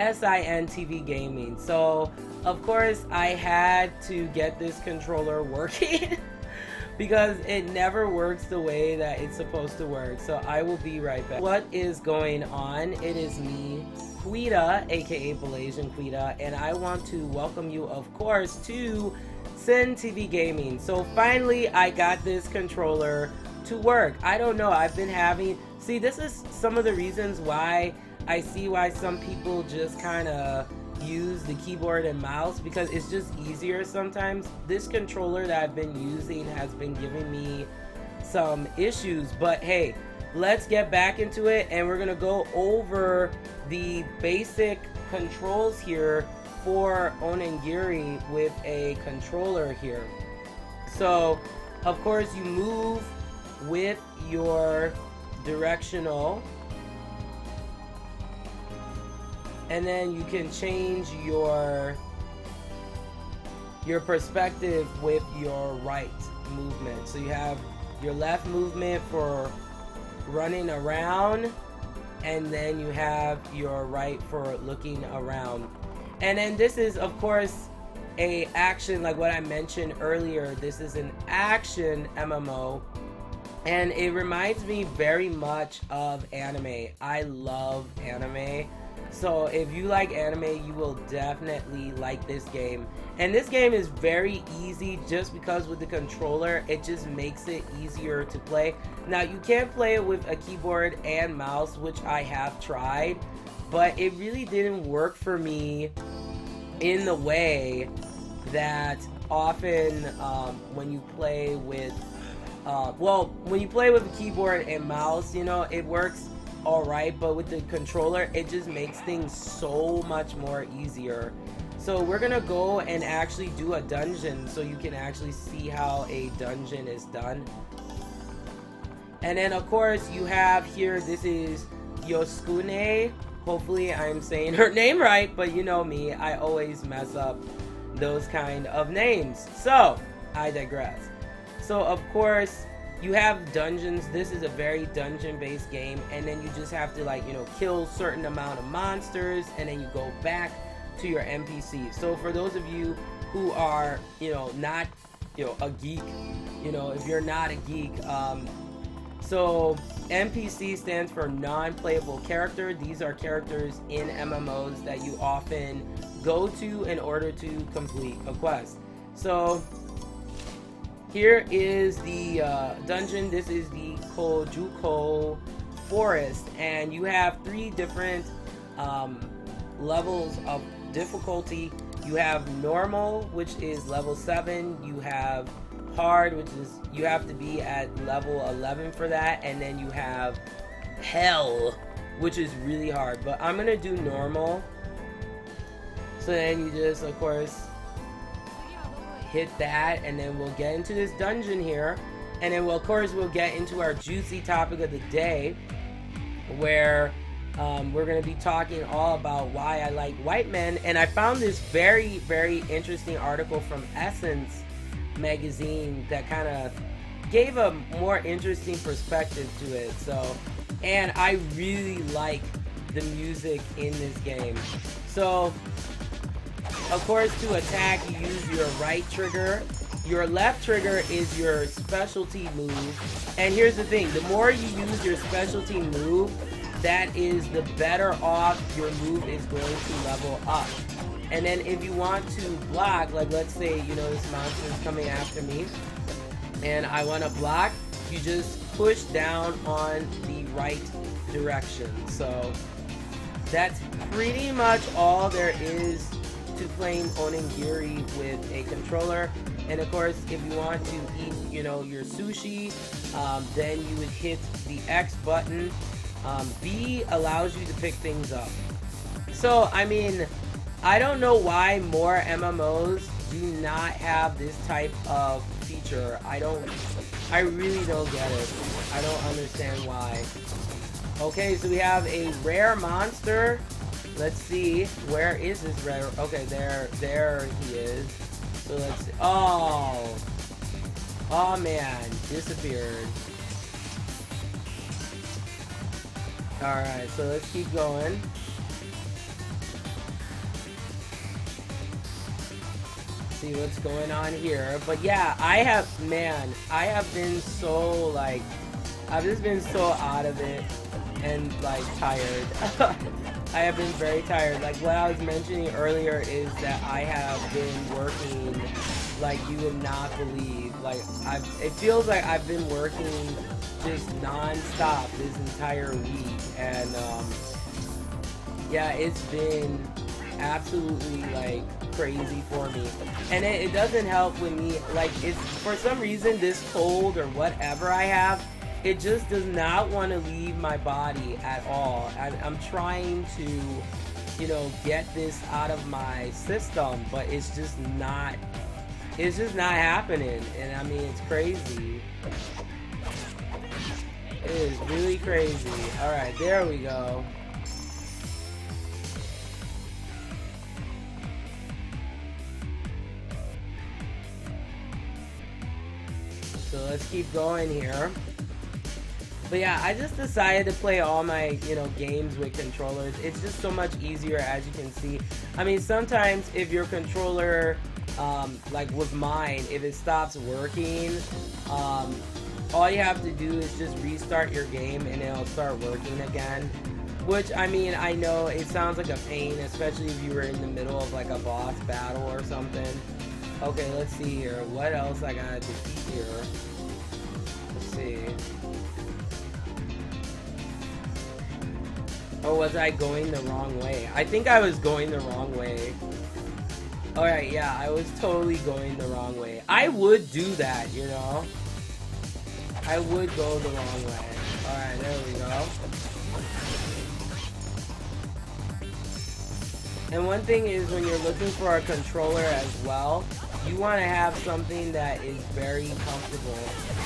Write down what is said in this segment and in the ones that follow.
SIN Gaming. So of course I had to get this controller working because it never works the way that it's supposed to work. So I will be right back. What is going on? It is me, Quita, aka Malaysian Quita, and I want to welcome you, of course, to SIN Gaming. So finally I got this controller to work. I don't know, I've been having, see, this is some of the reasons why I see why some people just kind of use the keyboard and mouse, because it's just easier sometimes. This controller that I've been using has been giving me some issues, but hey, let's get back into it and we're gonna go over the basic controls here for Onigiri with a controller here. So of course you move with your directional, and then you can change your perspective with your right movement. So you have your left movement for running around, and then you have your right for looking around. And then this is of course a action, like what I mentioned earlier. This is an action MMO, and it reminds me very much of anime. I love anime. So if you like anime, you will definitely like this game. And this game is very easy just because with the controller, it just makes it easier to play. Now you can play it with a keyboard and mouse, which I have tried, but it really didn't work for me in the way that often when you play with, when you play with a keyboard and mouse, you know, it works alright, but with the controller it just makes things so much more easier. So we're gonna go and actually do a dungeon so you can actually see how a dungeon is done. And then of course you have here, this is Yoskune. Hopefully I'm saying her name right, but you know me, I always mess up those kind of names. So I digress. So of course you have dungeons. This is a very dungeon-based game, and then you just have to, like, you know, kill certain amount of monsters, and then you go back to your NPC. So for those of you who are, you know, not, you know, a geek, you know, if you're not a geek, so NPC stands for non-playable character. These are characters in MMOs that you often go to in order to complete a quest. So here is the dungeon. This is the Kojuko Forest, and you have 3 different levels of difficulty. You have normal, which is level 7. You have hard, which is, you have to be at level 11 for that, and then you have hell, which is really hard, but I'm gonna do normal. So then you just, of course, hit that, and then we'll get into this dungeon here, and then of course we'll get into our juicy topic of the day, where we're going to be talking all about why I like white men. And I found this very, very interesting article from Essence magazine that kind of gave a more interesting perspective to it. So, and I really like the music in this game. So of course, to attack, you use your right trigger. Your left trigger is your specialty move. And here's the thing, the more you use your specialty move, that is the better off your move is going to level up. And then if you want to block, like let's say, you know, this monster is coming after me, and I want to block, you just push down on the right direction. So that's pretty much all there is to playing Onigiri with a controller. And of course, if you want to eat, you know, your sushi, then you would hit the X button. B allows you to pick things up. So I mean, I don't know why more MMOs do not have this type of feature. I really don't get it. I don't understand why. Okay, so we have a rare monster. Let's see, where is this rare? Okay, there he is. So let's see. Oh man, disappeared. Alright, so let's keep going. see what's going on here. But yeah, I have been so like, I've just been so out of it and like tired. I have been very tired. Like what I was mentioning earlier is that I have been working like you would not believe. Like it feels like I've been working just non-stop this entire week, and yeah, it's been absolutely like crazy for me. And it doesn't help with me, like it's for some reason this cold or whatever I have, it just does not want to leave my body at all. I'm trying to, you know, get this out of my system, but it's just not happening. And I mean, it's crazy. It is really crazy. Alright, there we go. So let's keep going here. But yeah, I just decided to play all my, you know, games with controllers. It's just so much easier, as you can see. I mean, sometimes if your controller, like with mine, if it stops working, all you have to do is just restart your game and it'll start working again. Which, I mean, I know it sounds like a pain, especially if you were in the middle of like a boss battle or something. Okay, let's see here. What else I gotta defeat here? Let's see. Or was I going the wrong way? I think I was going the wrong way. Alright, yeah, I was totally going the wrong way. I would do that, you know? I would go the wrong way. Alright, there we go. And one thing is, when you're looking for a controller as well, you want to have something that is very comfortable.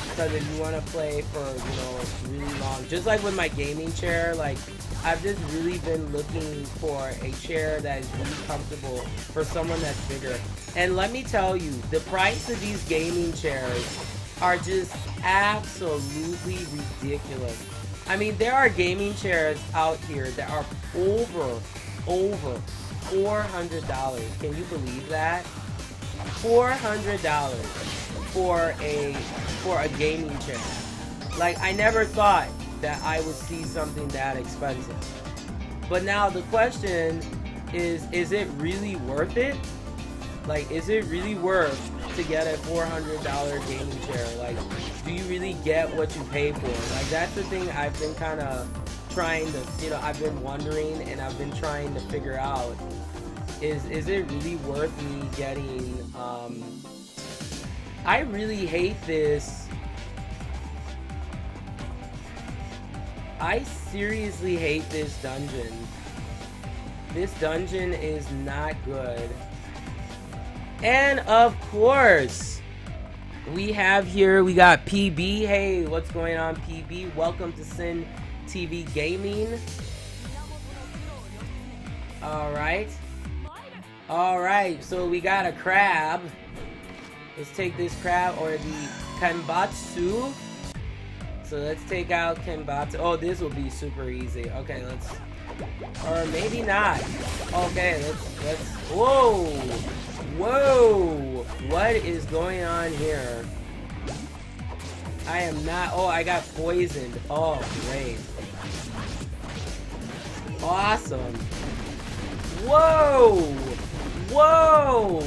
Because if you want to play for, you know, really long, just like with my gaming chair, like, I've just really been looking for a chair that is really comfortable for someone that's bigger. And let me tell you, the price of these gaming chairs are just absolutely ridiculous. I mean, there are gaming chairs out here that are over $400. Can you believe that? $400 for a gaming chair. Like, I never thought that I would see something that expensive. But now the question is it really worth it? Like, is it really worth to get a $400 gaming chair? Like, do you really get what you pay for? Like, that's the thing I've been kind of trying to, you know, I've been wondering and I've been trying to figure out. Is it really worth me getting, I really hate this. I seriously hate this dungeon. This dungeon is not good. And of course, we got PB. Hey, what's going on, PB? Welcome to Sin TV Gaming. Alright, so we got a crab. Let's take this crab, or the Kanbatsu. So let's take out Kanbatsu. Oh, this will be super easy. Okay, let's, or maybe not. Okay, let's, whoa! Whoa! What is going on here? I am not, oh, I got poisoned. Oh, great. Awesome. Whoa! Whoa!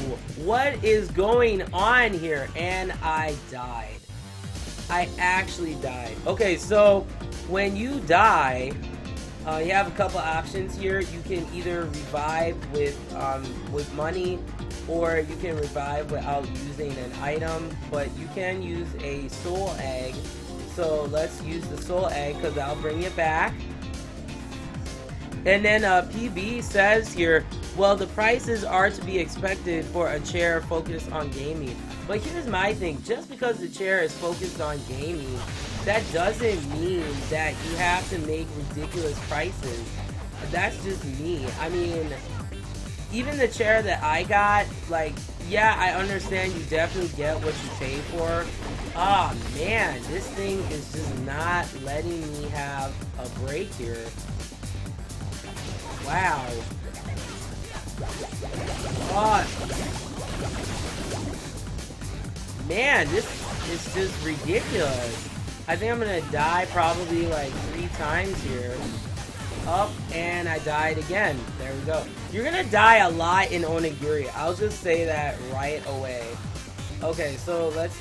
What is going on here? And I died. I actually died. Okay, so when you die, you have a couple options here. You can either revive with money, or you can revive without using an item, but you can use a soul egg. So let's use the soul egg, because that'll bring you back. And then PB says here, well, the prices are to be expected for a chair focused on gaming. But here's my thing, just because the chair is focused on gaming, that doesn't mean that you have to make ridiculous prices. That's just me. I mean, even the chair that I got, like, yeah, I understand you definitely get what you pay for. Ah, man, this thing is just not letting me have a break here. Wow. Man, this is just ridiculous. I think I'm gonna die probably like 3 times here. Up, and I died again. There we go. You're gonna die a lot in Onigiri. I'll just say that right away. Okay, so let's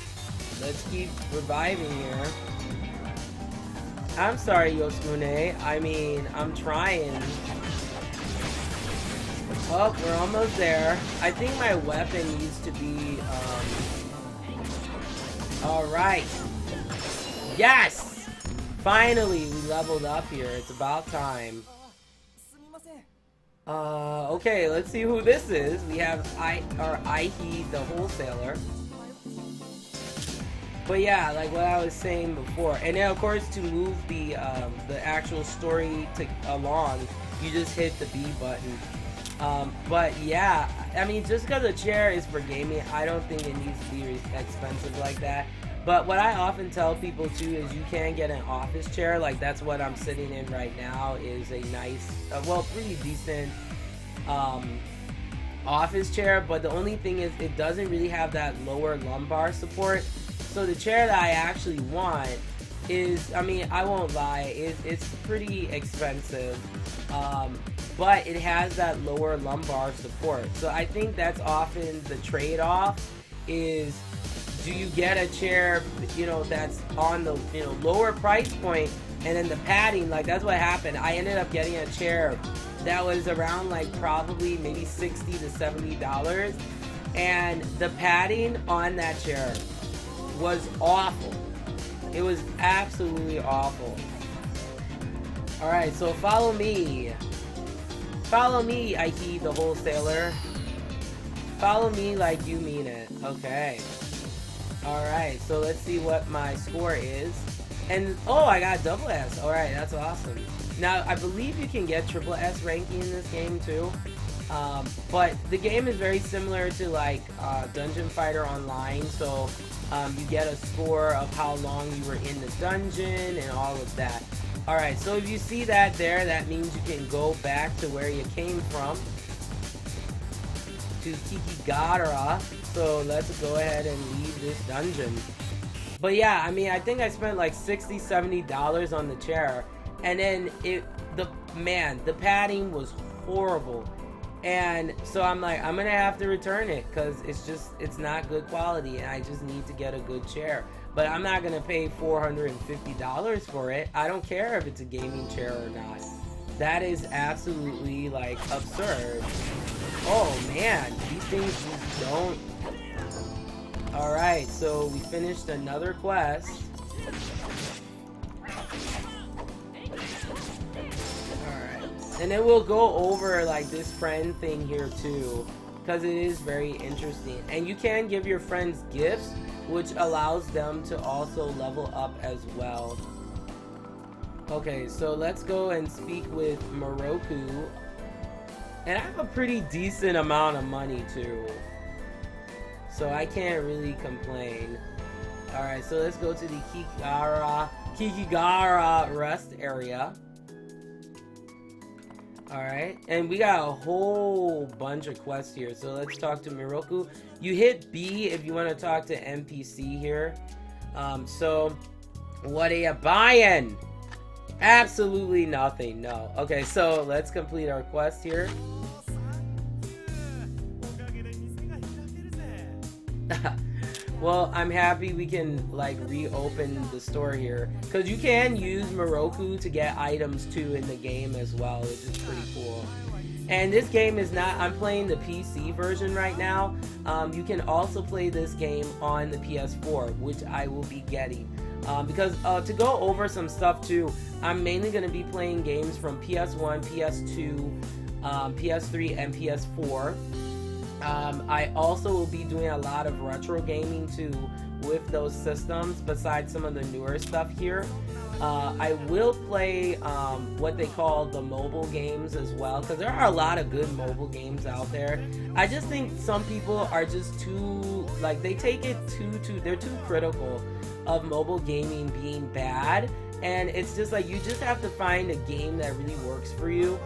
keep reviving here. I'm sorry, Yoshimune. I mean, I'm trying. Oh, we're almost there. I think my weapon needs to be, alright. Yes! Finally, we leveled up here. It's about time. Okay, let's see who this is. We have Aihi, the wholesaler. But yeah, like what I was saying before. And then, of course, to move the actual story along, you just hit the B button. But yeah, I mean, just because a chair is for gaming, I don't think it needs to be expensive like that. But what I often tell people too is you can get an office chair. Like that's what I'm sitting in right now, is a nice, well, pretty decent office chair. But the only thing is it doesn't really have that lower lumbar support. So the chair that I actually want is, I mean, I won't lie, it's pretty expensive. But it has that lower lumbar support. So I think that's often the trade-off is, do you get a chair, you know, that's on the, you know, lower price point, and then the padding, like that's what happened. I ended up getting a chair that was around like probably maybe $60 to $70, and the padding on that chair was awful. It was absolutely awful. Alright, so follow me. Follow me, Aihi the wholesaler. Follow me like you mean it. Okay. Alright, so let's see what my score is. And, oh, I got double S. Alright, that's awesome. Now, I believe you can get triple S ranking in this game, too. But the game is very similar to, like, Dungeon Fighter Online. So, you get a score of how long you were in the dungeon and all of that. Alright, so if you see that there, that means you can go back to where you came from. To Kikigara. So let's go ahead and leave this dungeon. But yeah, I mean, I think I spent like $60, $70 on the chair. And then the padding was horrible. And so I'm like, I'm gonna have to return it because it's not good quality and I just need to get a good chair. But I'm not gonna pay $450 for it. I don't care if it's a gaming chair or not. That is absolutely like absurd. Oh man, these things just don't. Alright, so we finished another quest. Alright. And then we'll go over like this friend thing here too, because it is very interesting. And you can give your friends gifts, which allows them to also level up as well. Okay, so let's go and speak with Moroku. And I have a pretty decent amount of money too, so I can't really complain. Alright, so let's go to the Kikigara rest area. Alright, and we got a whole bunch of quests here, so let's talk to Miroku. You hit B if you want to talk to NPC here. So, what are you buying? Absolutely nothing, no. Okay, so let's complete our quest here. Well, I'm happy we can like reopen the store here, because you can use Moroku to get items too in the game as well, which is pretty cool. And this game is not, I'm playing the PC version right now. You can also play this game on the PS4, which I will be getting. Because to go over some stuff too, I'm mainly going to be playing games from PS1, PS2, PS3, and PS4. I also will be doing a lot of retro gaming too with those systems, besides some of the newer stuff here. I will play what they call the mobile games as well, because there are a lot of good mobile games out there. I just think some people are just too, like, they take it they're too critical of mobile gaming being bad, and it's just like, you just have to find a game that really works for you.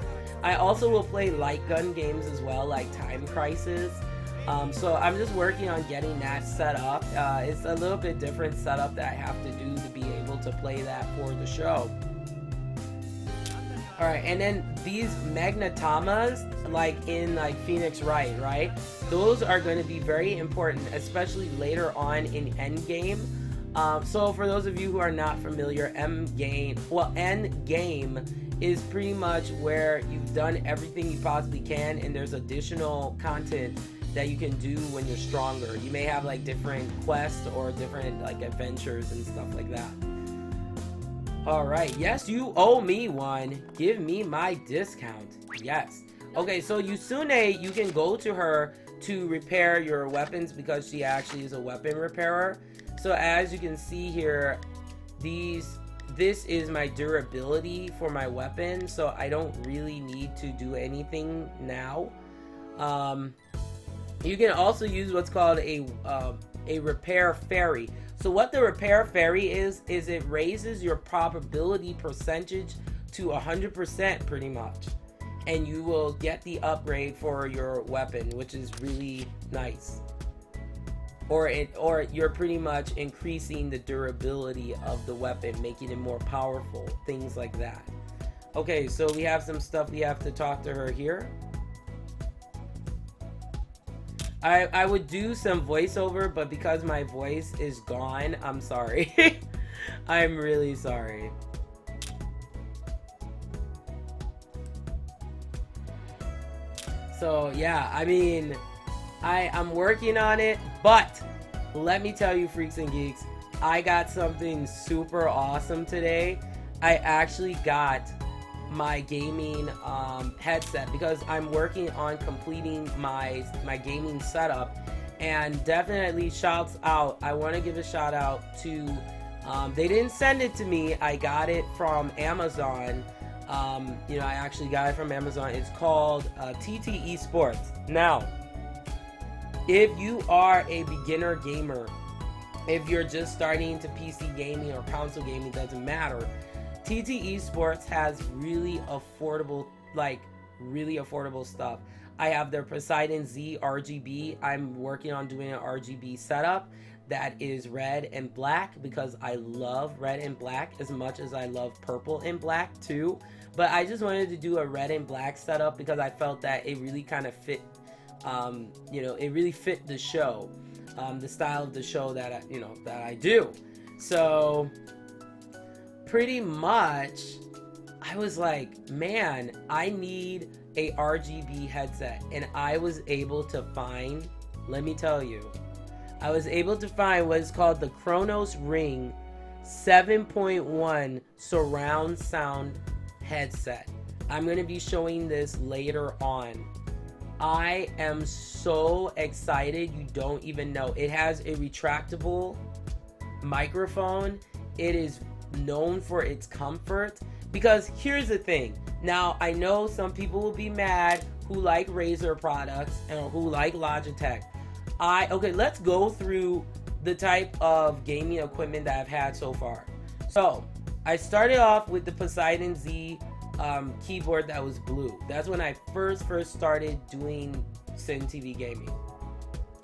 I also will play light gun games as well, like Time Crisis. So I'm just working on getting that set up. It's a little bit different setup that I have to do to be able to play that for the show. Alright, and then these magnetomas, like in like Phoenix Wright, right? Those are going to be very important, especially later on in Endgame. So for those of you who are not familiar, Endgame is pretty much where you've done everything you possibly can, and there's additional content that you can do when you're stronger. You may have like different quests or different like adventures and stuff like that. Alright, yes, you owe me one. Give me my discount. Yes. Okay, so Yusune, you can go to her to repair your weapons because she actually is a weapon repairer. So as you can see here, this is my durability for my weapon, so I don't really need to do anything now. You can also use what's called a repair fairy. So what the repair fairy is it raises your probability percentage to 100% pretty much. And you will get the upgrade for your weapon, which is really nice. Or you're pretty much increasing the durability of the weapon, making it more powerful, things like that. Okay, so we have some stuff we have to talk to her here. I would do some voiceover, but because my voice is gone, I'm sorry. I'm really sorry. So yeah, I mean, I'm working on it, but let me tell you, freaks and geeks, I got something super awesome today. I actually got my gaming headset because I'm working on completing my gaming setup, and definitely shouts out. I want to give a shout out to they didn't send it to me. I got it from Amazon. You know, I actually got it from Amazon. It's called TTE Sports. Now, if you are a beginner gamer, if you're just starting to PC gaming or console gaming, doesn't matter. TTE Sports has really affordable stuff. I have their Poseidon Z RGB. I'm working on doing an RGB setup that is red and black because I love red and black as much as I love purple and black too. But I just wanted to do a red and black setup because I felt that it really kind of fit, you know, it really fit the show, the style of the show that I do. So pretty much, I was like, man, I need a RGB headset. And I was able to find, let me tell you, I was able to find what is called the Kronos Ring 7.1 surround sound headset. I'm going to be showing this later on. I am so excited, you don't even know. It has a retractable microphone. It is known for its comfort, because here's the thing. Now, I know some people will be mad who like Razer products and who like Logitech. Okay, let's go through the type of gaming equipment that I've had so far. So I started off with the Poseidon Z keyboard that was blue. That's when I first started doing Sin TV gaming,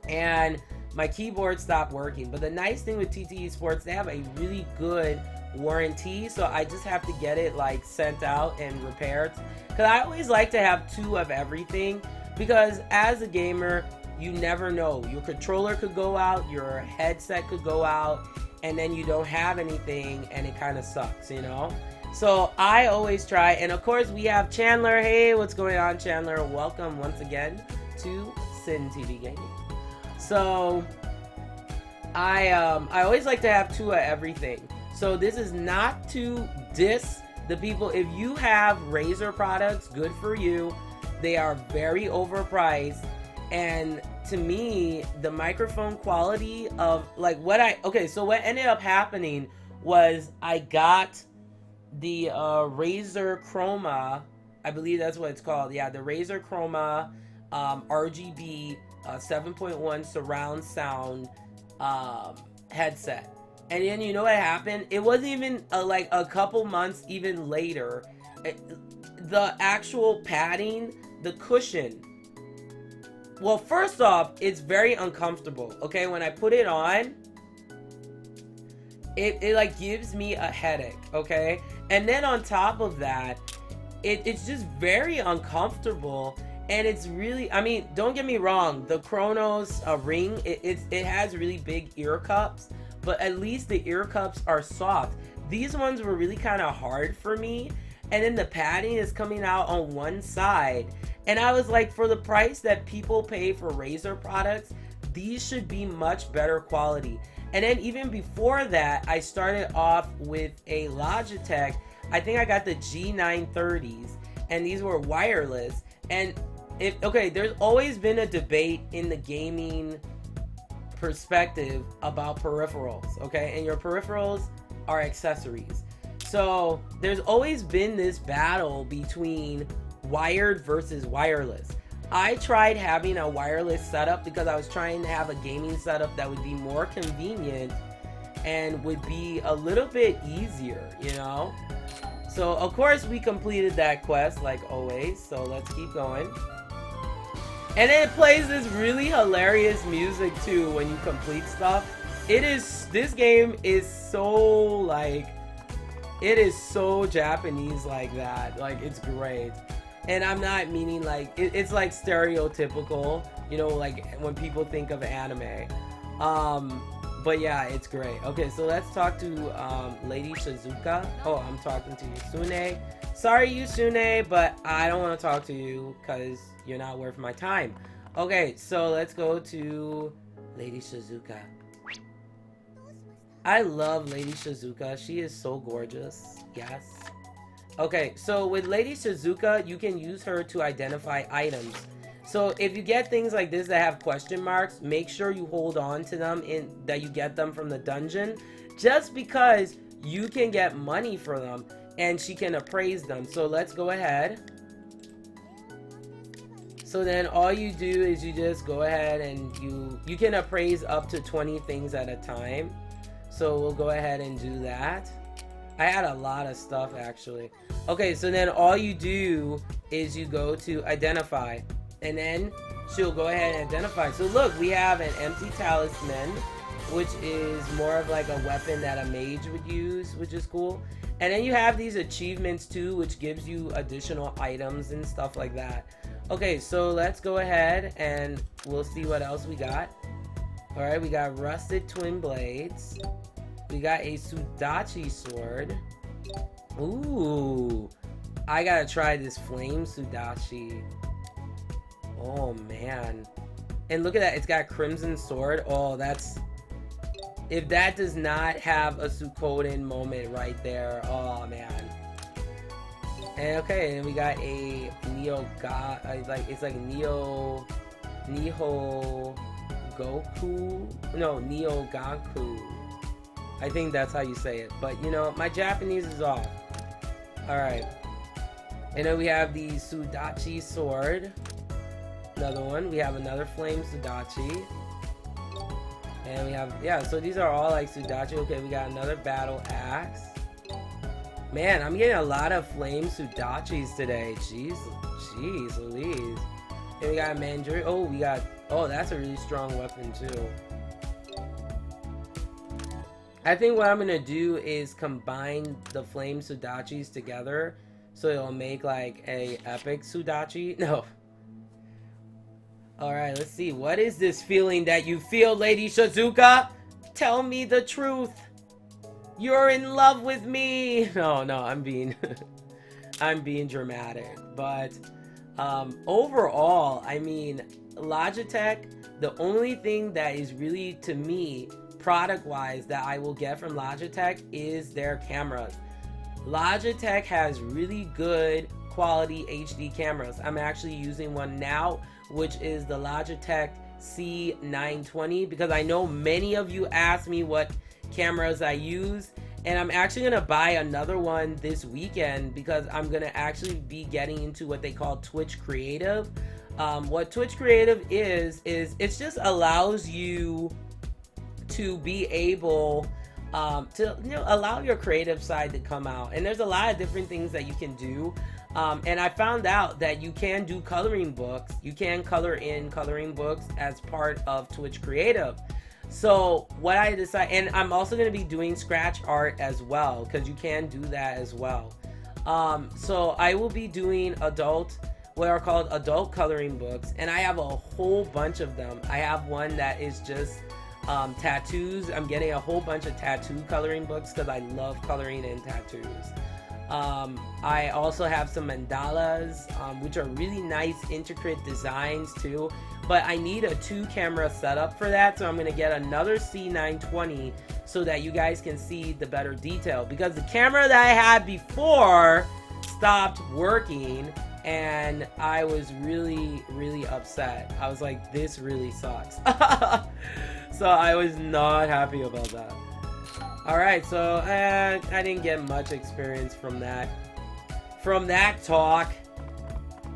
and my keyboard stopped working. But the nice thing with TTE Sports, they have a really good warranty, so I just have to get it like sent out and repaired, because I always like to have two of everything, because as a gamer, you never know. Your controller could go out, your headset could go out, and then you don't have anything, and it kind of sucks, you know? So I always try. And of course we have Chandler. Hey, what's going on, Chandler? Welcome once again to Sin TV Gaming. So I always like to have two of everything. So this is not to diss the people. If you have Razer products, good for you. They are very overpriced. And to me, the microphone quality of like what ended up happening was I got the Razer Chroma, I believe that's what it's called. Yeah, the Razer Chroma RGB 7.1 surround sound headset. And then you know what happened? It wasn't even like a couple months even later. The actual padding, the cushion well, first off, it's very uncomfortable. Okay, when I put it on, it like gives me a headache. Okay, and then on top of that, it's just very uncomfortable. And it's really, I mean, don't get me wrong, the Chronos ring, it has really big ear cups, but at least the ear cups are soft. These ones were really kind of hard for me, and then the padding is coming out on one side. And I was like, for the price that people pay for Razer products, these should be much better quality. And then even before that, I started off with a Logitech. I think I got the G930s, and these were wireless. And okay, there's always been a debate in the gaming perspective about peripherals, okay? And your peripherals are accessories. So there's always been this battle between wired versus wireless. I tried having a wireless setup because I was trying to have a gaming setup that would be more convenient and would be a little bit easier, you know? So of course we completed that quest like always, so let's keep going. And then it plays this really hilarious music too when you complete stuff. This game is so like, it is so Japanese like that. Like, it's great. And I'm not meaning like, it's like stereotypical, you know, like when people think of anime. But yeah, it's great. Okay, so let's talk to Lady Shizuka. Oh, I'm talking to Yusune. Sorry, Yusune, but I don't want to talk to you because you're not worth my time. Okay, so let's go to Lady Shizuka. I love Lady Shizuka. She is so gorgeous. Yes. Okay, so with Lady Shizuka, you can use her to identify items. So if you get things like this that have question marks, make sure you hold on to them that you get them from the dungeon, just because you can get money for them and she can appraise them. So let's go ahead. So then all you do is you just go ahead and you can appraise up to 20 things at a time. So we'll go ahead and do that. I had a lot of stuff actually. Okay, so then all you do is you go to identify, and then she'll go ahead and identify. So look, we have an empty talisman, which is more of like a weapon that a mage would use, which is cool. And then you have these achievements too, which gives you additional items and stuff like that. Okay, so let's go ahead and we'll see what else we got. Alright, we got rusted twin blades. We got a Sudachi sword. Ooh, I gotta try this flame Sudachi. Oh man. And look at that, it's got crimson sword. Oh, that's... if that does not have a Suikoden moment right there. Oh man. And okay, and we got a it's like Neo Goku? No, Neo Gaku. I think that's how you say it. But you know, my Japanese is off. Alright. And then we have the Sudachi sword. Another one. We have another flame Sudachi. And we have, yeah, so these are all like Sudachi. Okay, we got another battle axe. Man, I'm getting a lot of flame Sudachis today. Jeez Louise. And we got Manjuri. Oh, we got, oh, that's a really strong weapon too. I think what I'm gonna do is combine the flame Sudachis together, so it'll make like a epic Sudachi. No. Alright, let's see. What is this feeling that you feel, Lady Shizuka? Tell me the truth. You're in love with me. No, I'm being I'm being dramatic. But overall, I mean, Logitech, the only thing that is really, to me, product-wise, that I will get from Logitech is their cameras. Logitech has really good quality HD cameras. I'm actually using one now, which is the Logitech C920, because I know many of you asked me what cameras I use, and I'm actually gonna buy another one this weekend because I'm gonna actually be getting into what they call Twitch Creative. What Twitch Creative is it just allows you to be able to, you know, allow your creative side to come out. And there's a lot of different things that you can do. And I found out that you can do coloring books. You can color in coloring books as part of Twitch Creative. So what I decided, and I'm also going to be doing scratch art as well, because you can do that as well. So I will be doing what are called adult coloring books, and I have a whole bunch of them. I have one that is just tattoos. I'm getting a whole bunch of tattoo coloring books because I love coloring in tattoos. I also have some mandalas, which are really nice, intricate designs too. But I need a 2-camera setup for that, so I'm going to get another C920 so that you guys can see the better detail. Because the camera that I had before stopped working, and I was really, really upset. I was like, this really sucks. So I was not happy about that. Alright, so I didn't get much experience from that. From that talk.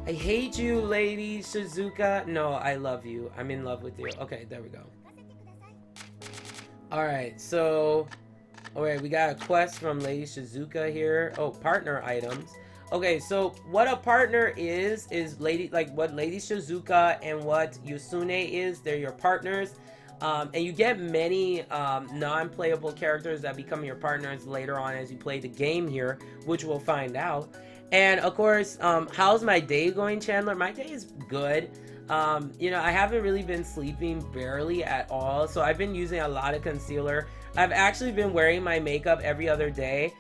I hate you, Lady Shizuka. No, I love you. I'm in love with you. Okay, there we go. Alright, so... Alright, we got a quest from Lady Shizuka here. Oh, partner items. Okay, so what a partner is what Lady Shizuka and what Yusune is. They're your partners. And you get many non-playable characters that become your partners later on as you play the game here, which we'll find out. And of course, how's my day going, Chandler? My day is good. You know, I haven't really been sleeping barely at all, so I've been using a lot of concealer. I've actually been wearing my makeup every other day.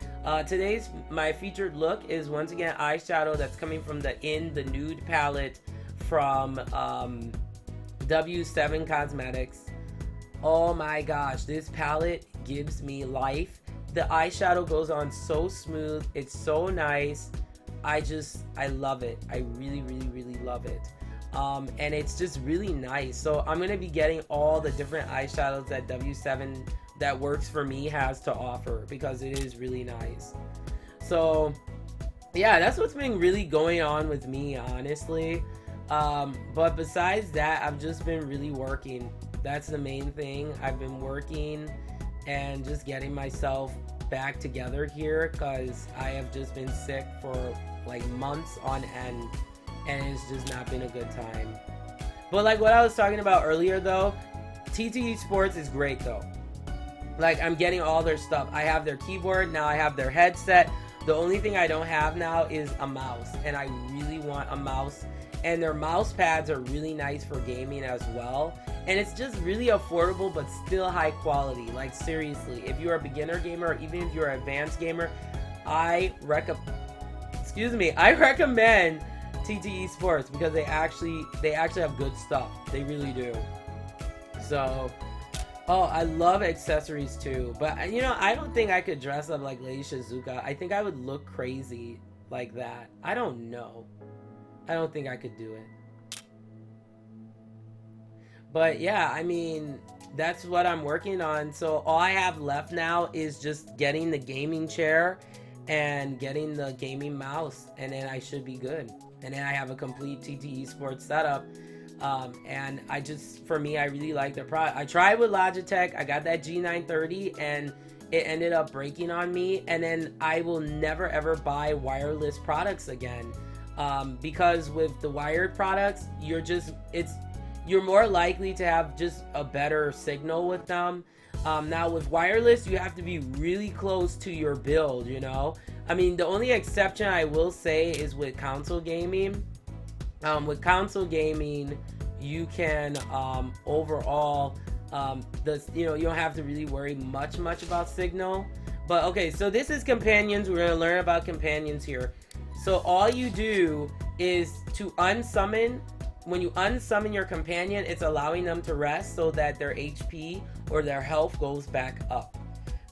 Today's my featured look is once again eyeshadow that's coming from the Nude palette from W7 Cosmetics. Oh my gosh, this palette gives me life. The eyeshadow goes on so smooth. It's so nice. I love it. I really, really, really love it. And it's just really nice. So I'm going to be getting all the different eyeshadows that W7 that works for me has to offer, because it is really nice. So yeah, that's what's been really going on with me, honestly. But besides that, I've just been really working. That's the main thing. I've been working and just getting myself back together here, because I have just been sick for like months on end, and it's just not been a good time. But like what I was talking about earlier though, TTE Sports is great though. Like, I'm getting all their stuff. I have their keyboard, now I have their headset. The only thing I don't have now is a mouse, and I really want a mouse. And their mouse pads are really nice for gaming as well. And it's just really affordable, but still high quality. Like, seriously, if you're a beginner gamer, or even if you're an advanced gamer, I recommend TTE Sports, because they actually have good stuff. They really do. So, oh, I love accessories too. But, you know, I don't think I could dress up like Lady Shizuka. I think I would look crazy like that. I don't know. I don't think I could do it. But yeah, I mean, that's what I'm working on. So all I have left now is just getting the gaming chair and getting the gaming mouse, and then I should be good. And then I have a complete TTE Sports setup. And for me, I really like the product. I tried with Logitech. I got that G930 and it ended up breaking on me. And then I will never ever buy wireless products again. Because with the wired products, you're more likely to have just a better signal with them. Now with wireless, you have to be really close to your build, you know? I mean, the only exception I will say is with console gaming. With console gaming, you can overall, you don't have to really worry much about signal. But okay, so this is companions. We're gonna learn about companions here. So all you do is to unsummon. When you unsummon your companion, it's allowing them to rest so that their HP or their health goes back up.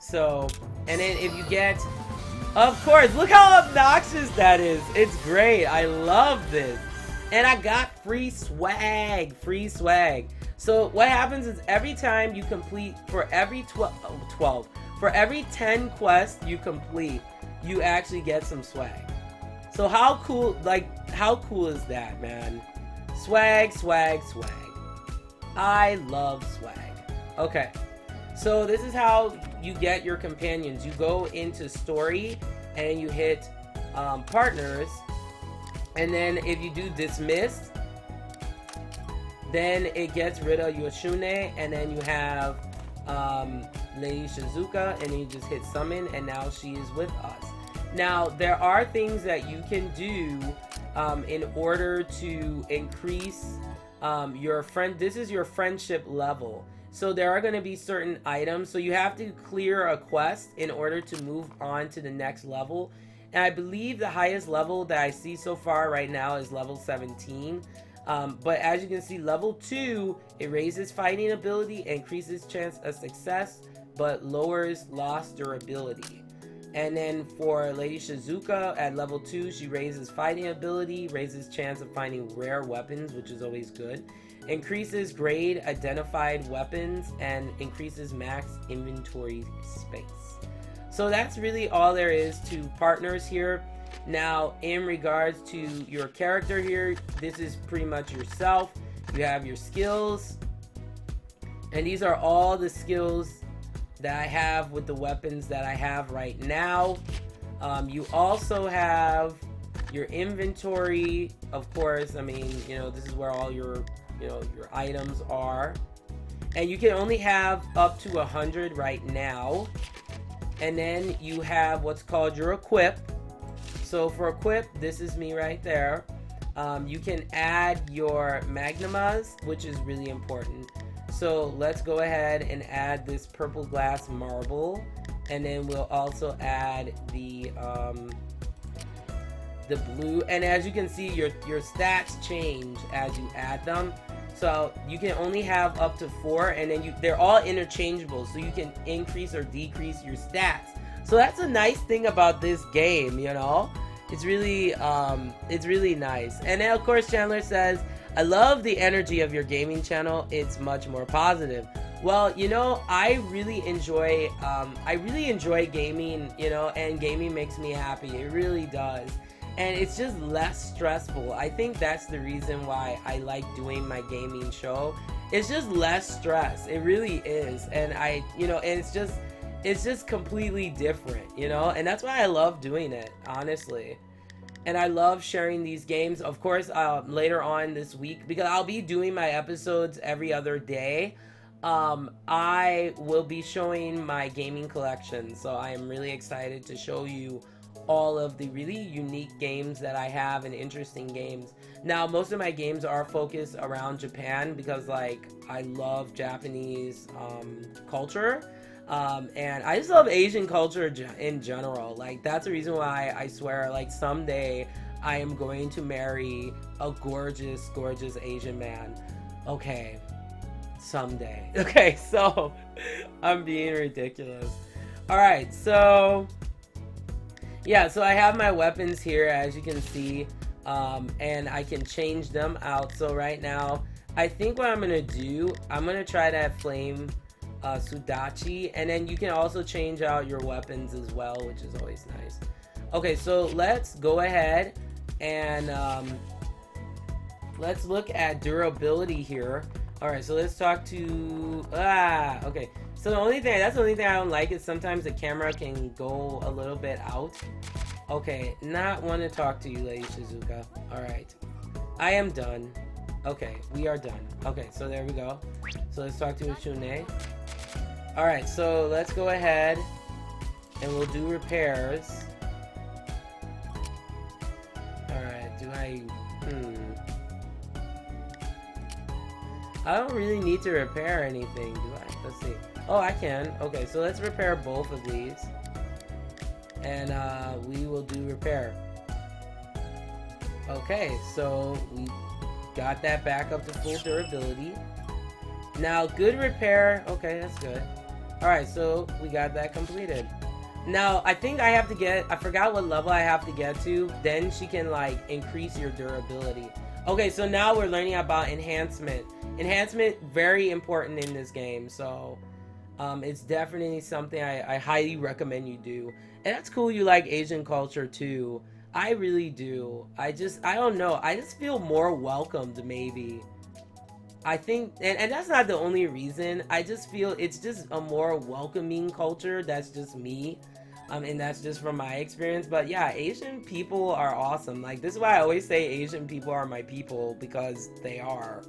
So, and then if you get, of course, look how obnoxious that is. It's great. I love this. And I got free swag. So what happens is every time you complete, for every 12, for every 10 quests you complete, you actually get some swag. So how cool is that, man? Swag. I love swag. Okay, so this is how you get your companions. You go into story and you hit partners, And then if you do dismiss, then it gets rid of Yoshune, and then you have Lady Shizuka, and then you just hit summon, and now she is with us. Now, there are things that you can do in order to increase your friend. This is your friendship level. So there are going to be certain items. So you have to clear a quest in order to move on to the next level. And I believe the highest level that I see so far right now is level 17. But as you can see, level 2, it raises fighting ability, increases chance of success, but lowers loss durability. And then for Lady Shizuka at level 2, she raises fighting ability, raises chance of finding rare weapons, which is always good, increases grade identified weapons, and increases max inventory space. So that's really all there is to partners here. Now, in regards to your character here, this is pretty much yourself. You have your skills, and these are all the skills that I have with the weapons that I have right now. You also have your inventory, of course. I mean, you know, this is where all your, you know, your items are. And you can only have up to 100 right now. And then you have what's called your equip. So for equip, this is me right there. You can add your magnamas, which is really important. So let's go ahead and add this purple glass marble, and then we'll also add the blue. And as you can see, your stats change as you add them. So you can only have up to 4, and then they're all interchangeable, so you can increase or decrease your stats. So that's a nice thing about this game, you know. It's really nice. And then of course Chandler says, I love the energy of your gaming channel. It's much more positive. Well, you know, I really enjoy gaming, you know, and gaming makes me happy. It really does. And it's just less stressful. I think that's the reason why I like doing my gaming show. It's just less stress. It really is. And you know, and it's just completely different, you know, and that's why I love doing it, honestly. And I love sharing these games, of course, later on this week, because I'll be doing my episodes every other day. I will be showing my gaming collection, so I am really excited to show you all of the really unique games that I have and interesting games. Now, most of my games are focused around Japan because, like, I love Japanese culture. And I just love Asian culture in general. Like, that's the reason why I swear, like, someday I am going to marry a gorgeous, gorgeous Asian man. Okay. Someday. Okay, so I'm being ridiculous. Alright, so yeah, so I have my weapons here, as you can see, and I can change them out. So right now, I think what I'm gonna do, I'm gonna try that flame Sudachi, and then you can also change out your weapons as well, which is always nice. Okay, so let's go ahead and let's look at durability here. Alright, so let's talk to okay, so that's the only thing I don't like, is sometimes the camera can go a little bit out. Okay, not want to talk to you, Lady Shizuka. Alright, I am done. Okay, we are done. Okay, so there we go. So let's talk to Ushune. Alright, so let's go ahead and we'll do repairs. Alright, I don't really need to repair anything, do I? Let's see. Oh, I can. Okay, so let's repair both of these. And we will do repair. Okay, so we got that back up to full durability. Now, good repair. Okay, that's good. Alright, so we got that completed. Now, I think I have to I forgot what level I have to get to. Then she can, like, increase your durability. Okay, so now we're learning about enhancement. Enhancement, very important in this game. So, it's definitely something I highly recommend you do. And that's cool you like Asian culture, too. I really do. I don't know. I just feel more welcomed, maybe. I think, and that's not the only reason. I just feel it's just a more welcoming culture. That's just me. And that's just from my experience. But yeah, Asian people are awesome. Like, this is why I always say Asian people are my people, because they are.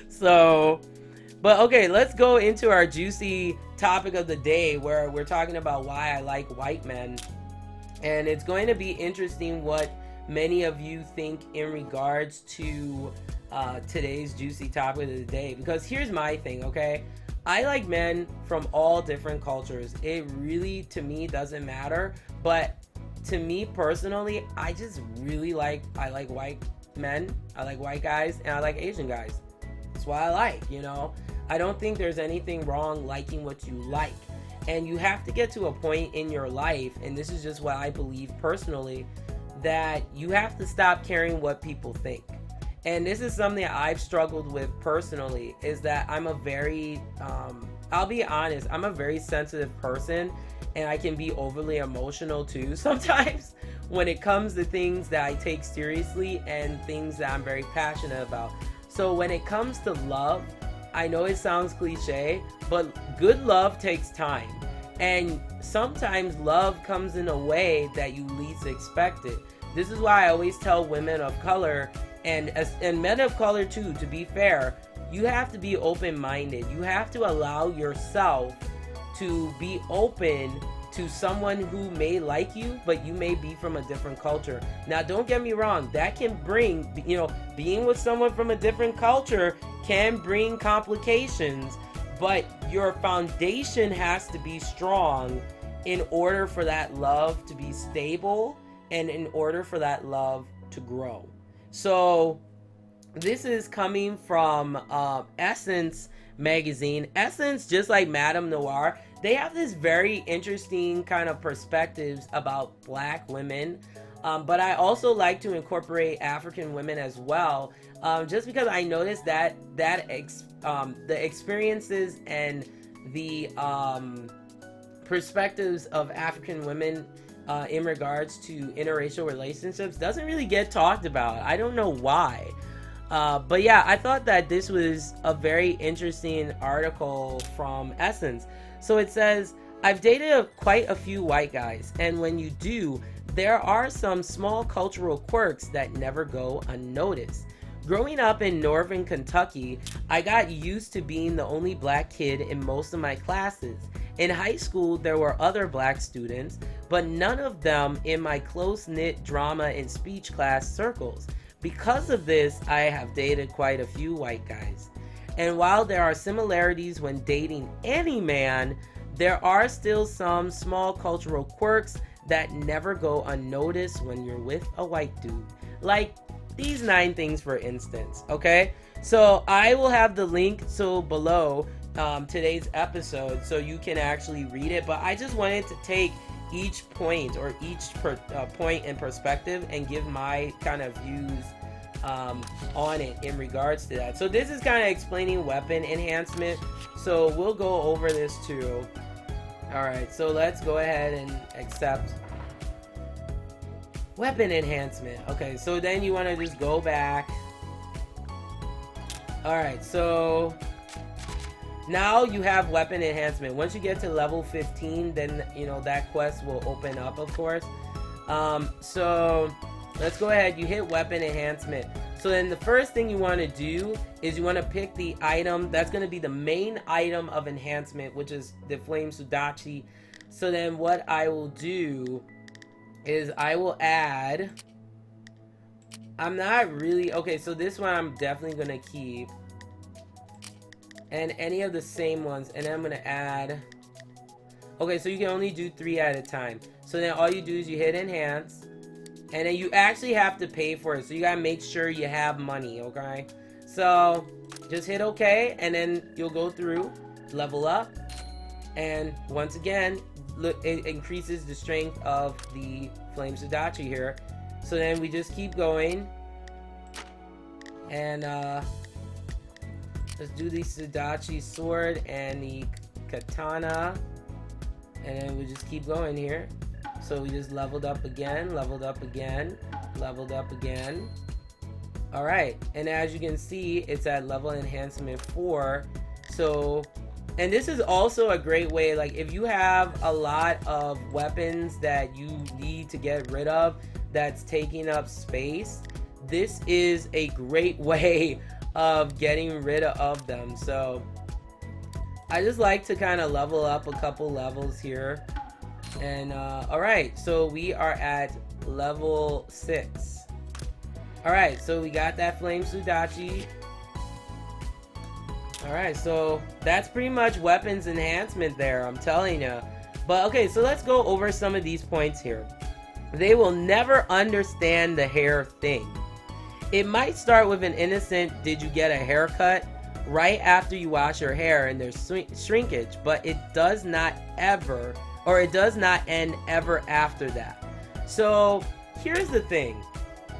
So, but okay, let's go into our juicy topic of the day, where we're talking about why I like white men. And it's going to be interesting what many of you think in regards to today's juicy topic of the day. Because here's my thing, okay? I like men from all different cultures. It really, to me, doesn't matter. But to me personally, I just really I like white men, I like white guys, and I like Asian guys. That's what I like, you know? I don't think there's anything wrong liking what you like. And you have to get to a point in your life, and this is just what I believe personally, that you have to stop caring what people think. And this is something I've struggled with personally, is that I'm a very, I'll be honest, I'm a very sensitive person, and I can be overly emotional too sometimes when it comes to things that I take seriously and things that I'm very passionate about. So when it comes to love, I know it sounds cliche, but good love takes time. And sometimes love comes in a way that you least expect it. This is why I always tell women of color, and men of color too, to be fair, you have to be open-minded. You have to allow yourself to be open to someone who may like you, but you may be from a different culture. Now, don't get me wrong, that can bring, being with someone from a different culture can bring complications, but your foundation has to be strong in order for that love to be stable and in order for that love to grow. So this is coming from Essence magazine. Essence, just like Madame Noir, they have this very interesting kind of perspectives about black women. But I also like to incorporate African women as well, just because I noticed that the experiences and the perspectives of African women in regards to interracial relationships doesn't really get talked about. I don't know why. But yeah, I thought that this was a very interesting article from Essence. So it says, I've dated quite a few white guys, and when you do, there are some small cultural quirks that never go unnoticed. Growing up in northern Kentucky, I got used to being the only black kid in most of my classes. In high school, there were other black students, but none of them in my close-knit drama and speech class circles. Because of this, I have dated quite a few white guys. And while there are similarities when dating any man, there are still some small cultural quirks that never go unnoticed when you're with a white dude. Like these 9 things, for instance, okay? So I will have the link below today's episode so you can actually read it, but I just wanted to take each point or each point in perspective and give my kind of views on it in regards to that. So this is kind of explaining weapon enhancement, so we'll go over this too. Alright, so let's go ahead and accept weapon enhancement. Okay, so then you want to just go back. Alright, so now you have weapon enhancement. Once you get to level 15, then that quest will open up, of course. So let's go ahead. You hit weapon enhancement. So then the first thing you want to do is you want to pick the item that's going to be the main item of enhancement, which is the flame sudachi. So then what I will do is I will add, I'm not really, okay, so this one I'm definitely going to keep, and any of the same ones, and then I'm going to add, okay, so you can only do 3 at a time. So then all you do is you hit enhance, and then you actually have to pay for it, so you gotta make sure you have money, okay? So just hit okay, and then you'll go through, level up, and once again, look, it increases the strength of the flame sudachi here. So then we just keep going, and let's do the sudachi sword and the katana, and then we just keep going here. So we just leveled up again, leveled up again, leveled up again. Alright, and as you can see, it's at level enhancement 4. So And this is also a great way, like if you have a lot of weapons that you need to get rid of that's taking up space, this is a great way of getting rid of them. So I just like to kind of level up a couple levels here. And all right, so we are at level 6. All right, so we got that flame sudachi. All right, so that's pretty much weapons enhancement there, I'm telling you. But okay, so let's go over some of these points here. They will never understand the hair thing. It might start with an innocent, did you get a haircut? Right after you wash your hair and there's shrinkage, but it does not ever, or it does not end ever after that. So here's the thing.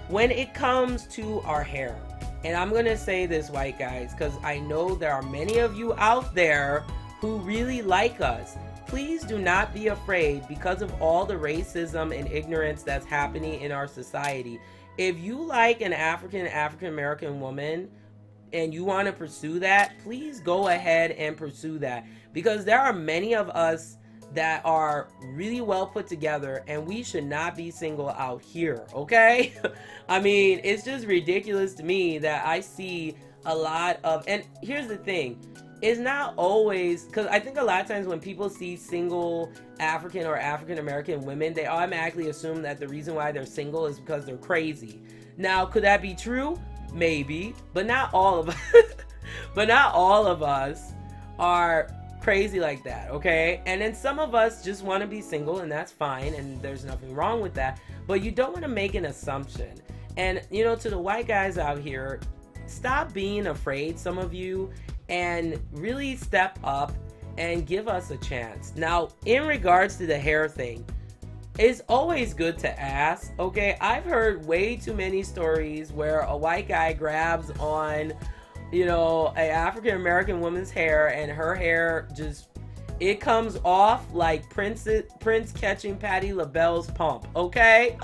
When it comes to our hair, and I'm gonna say this, white guys, because I know there are many of you out there who really like us. Please do not be afraid because of all the racism and ignorance that's happening in our society. If you like an African American woman and you want to pursue that, please go ahead and pursue that, because there are many of us that are really well put together and we should not be single out here, okay? I mean, it's just ridiculous to me that I see a lot of, and here's the thing, it's not always, because I think a lot of times when people see single African or African American women, they automatically assume that the reason why they're single is because they're crazy. Now, could that be true? Maybe, but not all of us. But not all of us are crazy like that, okay? And then some of us just want to be single, and that's fine, and there's nothing wrong with that. But you don't want to make an assumption. And you know, to the white guys out here, stop being afraid, some of you, and really step up and give us a chance. Now, in regards to the hair thing, it's always good to ask, okay? I've heard way too many stories where a white guy grabs on, you know, a African American woman's hair, and her hair just, it comes off like Prince catching Patti LaBelle's pump, okay?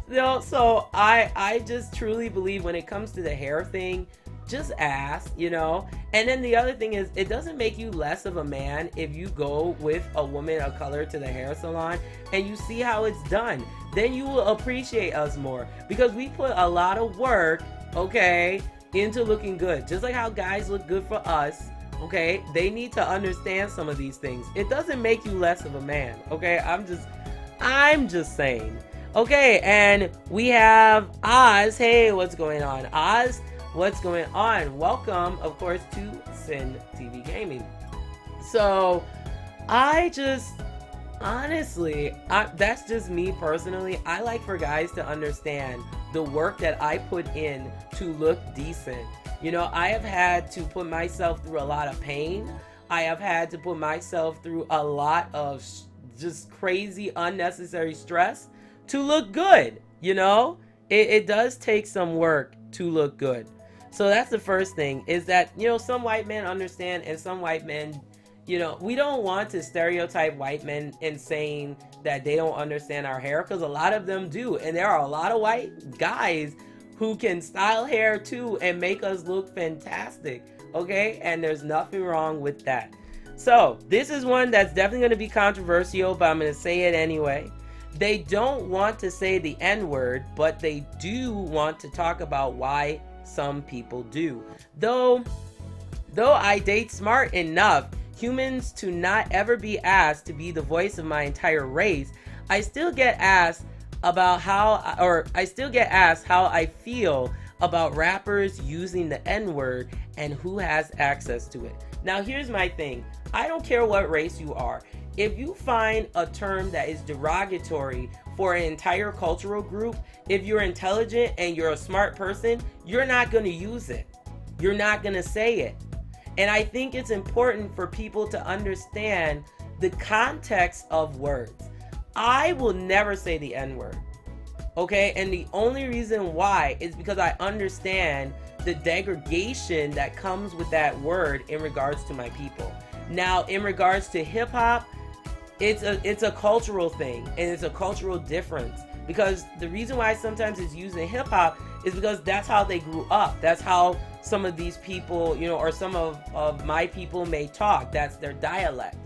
You know, so I just truly believe when it comes to the hair thing, just ask, you know. And then the other thing is, it doesn't make you less of a man if you go with a woman of color to the hair salon and you see how it's done. Then you will appreciate us more, because we put a lot of work, okay, into looking good. Just like how guys look good for us, okay, they need to understand some of these things. It doesn't make you less of a man, okay? I'm just saying. Okay, and we have Oz. Hey, what's going on, Oz? What's going on? Welcome, of course, to Sin TV Gaming. So, I just, honestly, that's just me personally. I like for guys to understand the work that I put in to look decent. You know, I have had to put myself through a lot of pain. I have had to put myself through a lot of just crazy, unnecessary stress to look good, you know? It does take some work to look good. So that's the first thing, is that, you know, some white men understand, and some white men, you know, we don't want to stereotype white men in saying that they don't understand our hair, because a lot of them do. And there are a lot of white guys who can style hair too and make us look fantastic, okay? And there's nothing wrong with that. So this is one that's definitely going to be controversial, but I'm going to say it anyway. They don't want to say the N-word, but they do want to talk about why some people do. Though I date smart enough humans to not ever be asked to be the voice of my entire race, I still get asked how I feel about rappers using the N-word and who has access to it. Now here's my thing. I don't care what race you are. If you find a term that is derogatory for an entire cultural group, if you're intelligent and you're a smart person, you're not going to use it. You're not going to say it. And I think it's important for people to understand the context of words. I will never say the N-word, okay? And the only reason why is because I understand the degradation that comes with that word in regards to my people. Now, in regards to hip-hop, it's a cultural thing, and it's a cultural difference, because the reason why sometimes it's used in hip-hop is because that's how they grew up. That's how some of these people, or some of my people may talk. That's their dialect.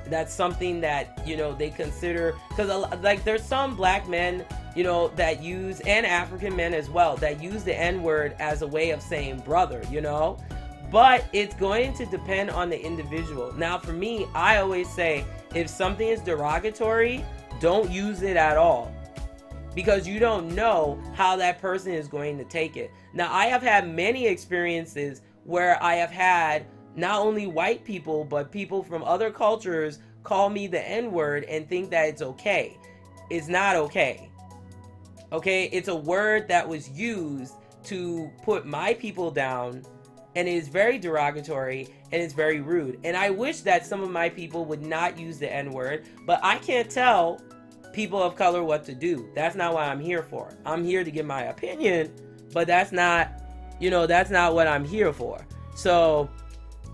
That's something that, they consider, because like there's some black men, that use, and African men as well, that use the N-word as a way of saying brother, but it's going to depend on the individual. Now, for me, I always say, if something is derogatory, don't use it at all, because you don't know how that person is going to take it. Now, I have had many experiences where I have had not only white people, but people from other cultures call me the N-word and think that it's okay. It's not okay. Okay? It's a word that was used to put my people down, and it is very derogatory, and it's very rude. And I wish that some of my people would not use the N-word, but I can't tell people of color what to do. That's not what I'm here for. I'm here to give my opinion, but that's not what I'm here for. So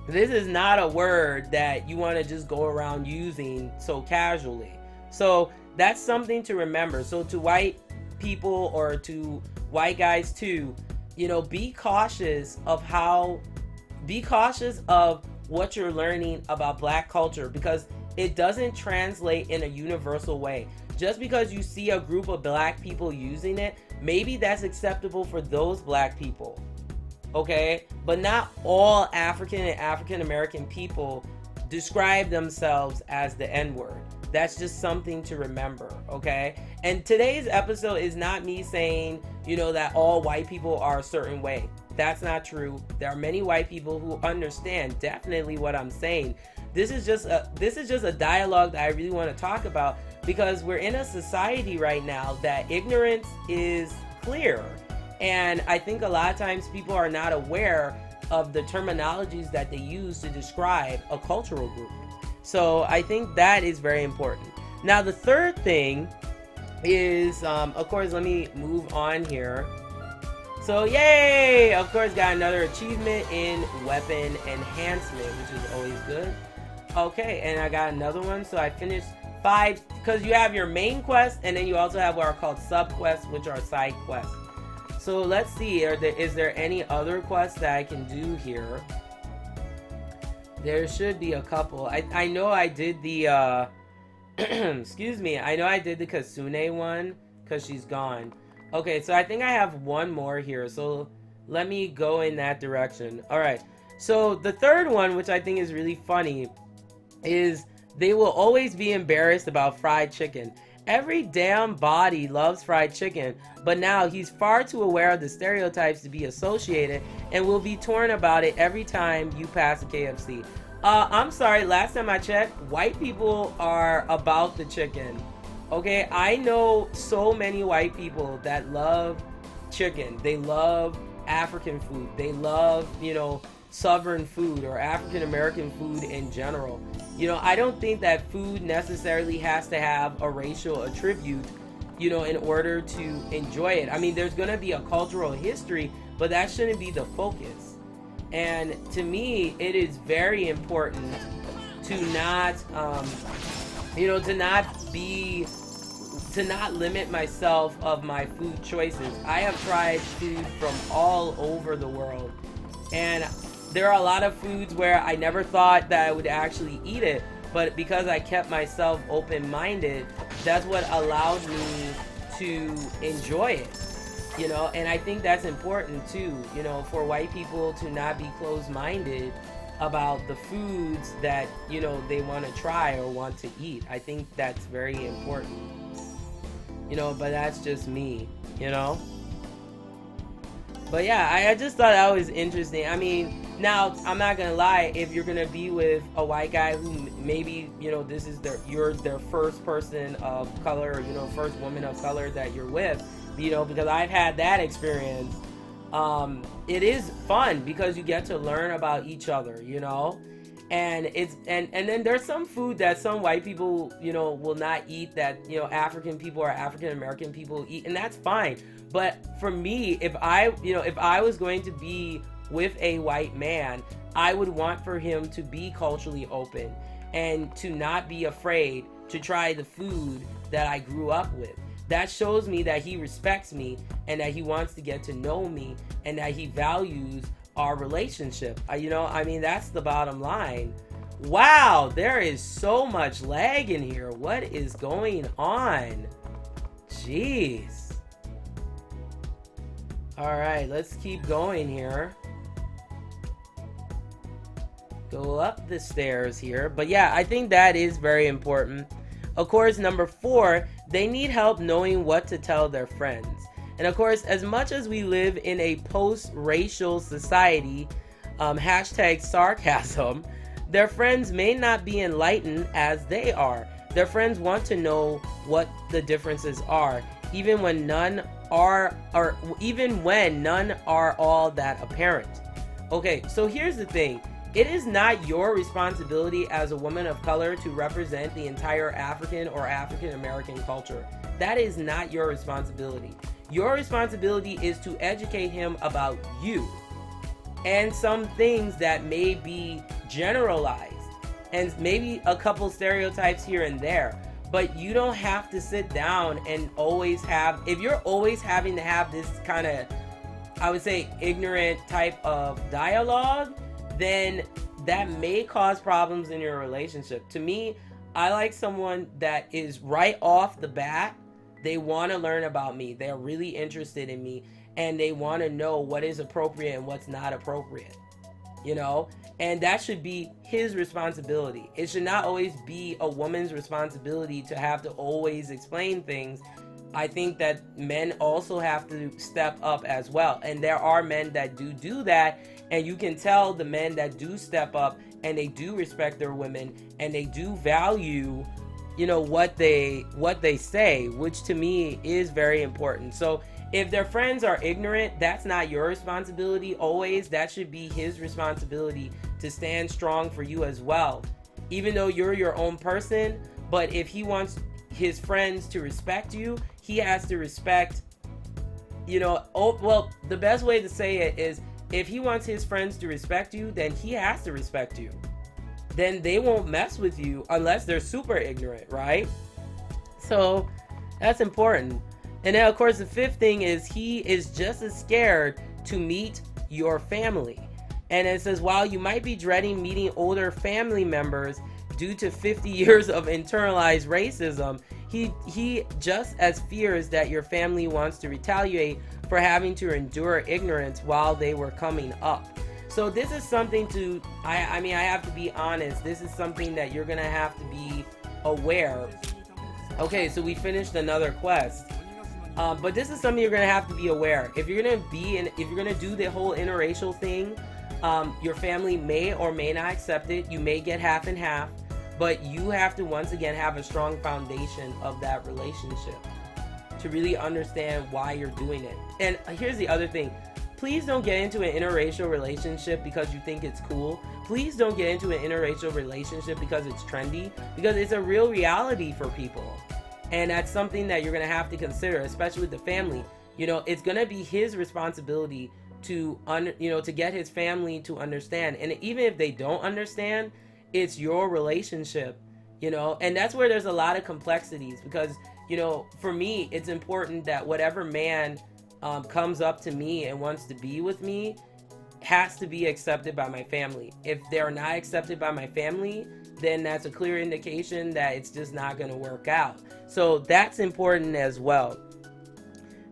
this is not a word that you want to just go around using so casually. So that's something to remember. So to white people, or to white guys too, be cautious of what you're learning about black culture, because it doesn't translate in a universal way. Just because you see a group of black people using it, maybe that's acceptable for those black people. Okay? But not all African and African American people describe themselves as the N-word. That's just something to remember, okay? And today's episode is not me saying, that all white people are a certain way. That's not true. There are many white people who understand definitely what I'm saying. This is just a dialogue that I really want to talk about, because we're in a society right now that ignorance is clear. And I think a lot of times people are not aware of the terminologies that they use to describe a cultural group. So I think that is very important. Now, the third thing is, of course, let me move on here. So, yay! Of course, got another achievement in weapon enhancement, which is always good. Okay, and I got another one. So I finished 5, because you have your main quest, and then you also have what are called sub-quests, which are side quests. So let's see, is there any other quests that I can do here? There should be a couple. I know I did the, excuse me, I know I did the Kasune one, because she's gone. Okay, so I think I have one more here, so let me go in that direction. Alright, so the third one, which I think is really funny, is they will always be embarrassed about fried chicken. Every damn body loves fried chicken, but now he's far too aware of the stereotypes to be associated and will be torn about it every time you pass a KFC. I'm sorry, last time I checked, white people are about the chicken. Okay, I know so many white people that love chicken. They love African food. They love, Southern food or African American food in general. I don't think that food necessarily has to have a racial attribute, in order to enjoy it. I mean, there's going to be a cultural history, but that shouldn't be the focus. And to me, it is very important to not, to not limit myself of my food choices. I have tried food from all over the world, and there are a lot of foods where I never thought that I would actually eat it, but because I kept myself open-minded, that's what allowed me to enjoy it, and I think that's important too, for white people to not be closed-minded about the foods that, they want to try or want to eat. I think that's very important, but that's just me, But yeah, I just thought that was interesting. I mean, now, I'm not gonna lie, if you're gonna be with a white guy who maybe, this is you're their first person of color, first woman of color that you're with, because I've had that experience, it is fun because you get to learn about each other, and it's, and then there's some food that some white people, will not eat that, African people or African American people eat, and that's fine. But for me, if I was going to be with a white man, I would want for him to be culturally open and to not be afraid to try the food that I grew up with. That shows me that he respects me and that he wants to get to know me and that he values our relationship. I mean, that's the bottom line. Wow, there is so much lag in here. What is going on? Jeez. All right, let's keep going here. Go up the stairs here. But yeah, I think that is very important. Of course, number 4, they need help knowing what to tell their friends. And of course, as much as we live in a post-racial society, hashtag sarcasm, their friends may not be enlightened as they are. Their friends want to know what the differences are, even when none are all that apparent. Okay, so here's the thing. It is not your responsibility as a woman of color to represent the entire African or African American culture. That is not your responsibility. Your responsibility is to educate him about you and some things that may be generalized and maybe a couple stereotypes here and there. But you don't have to sit down and always have, if you're always having to have this kind of, I would say, ignorant type of dialogue, then that may cause problems in your relationship. To me, I like someone that is right off the bat, they want to learn about me. They're really interested in me, and they want to know what is appropriate and what's not appropriate, and that should be his responsibility. It should not always be a woman's responsibility to have to always explain things. I think that men also have to step up as well, and there are men that do that, and you can tell the men that do step up and they do respect their women and they do value what they say, which to me is very important. So if their friends are ignorant, that's not your responsibility always. That should be his responsibility to stand strong for you as well, even though you're your own person. But if he wants his friends to respect you, he has to respect, the best way to say it is, if he wants his friends to respect you, then he has to respect you. Then they won't mess with you unless they're super ignorant, right? So that's important. And then, of course, the 5th thing is he is just as scared to meet your family. And it says, while you might be dreading meeting older family members due to 50 years of internalized racism, he just as fears that your family wants to retaliate for having to endure ignorance while they were coming up. So this is something I have to be honest, this is something that you're gonna have to be aware. Okay, so we finished another quest. But this is something you're gonna have to be aware. If you're gonna do the whole interracial thing, your family may or may not accept it. You may get half and half, but you have to once again have a strong foundation of that relationship to really understand why you're doing it. And here's the other thing. Please don't get into an interracial relationship because you think it's cool. Please don't get into an interracial relationship because it's trendy, because it's a real reality for people. And that's something that you're going to have to consider, especially with the family. It's going to be his responsibility to get his family to understand. And even if they don't understand, it's your relationship, and that's where there's a lot of complexities, because, for me, it's important that whatever man comes up to me and wants to be with me has to be accepted by my family. If they're not accepted by my family, then that's a clear indication that it's just not going to work out. So that's important as well.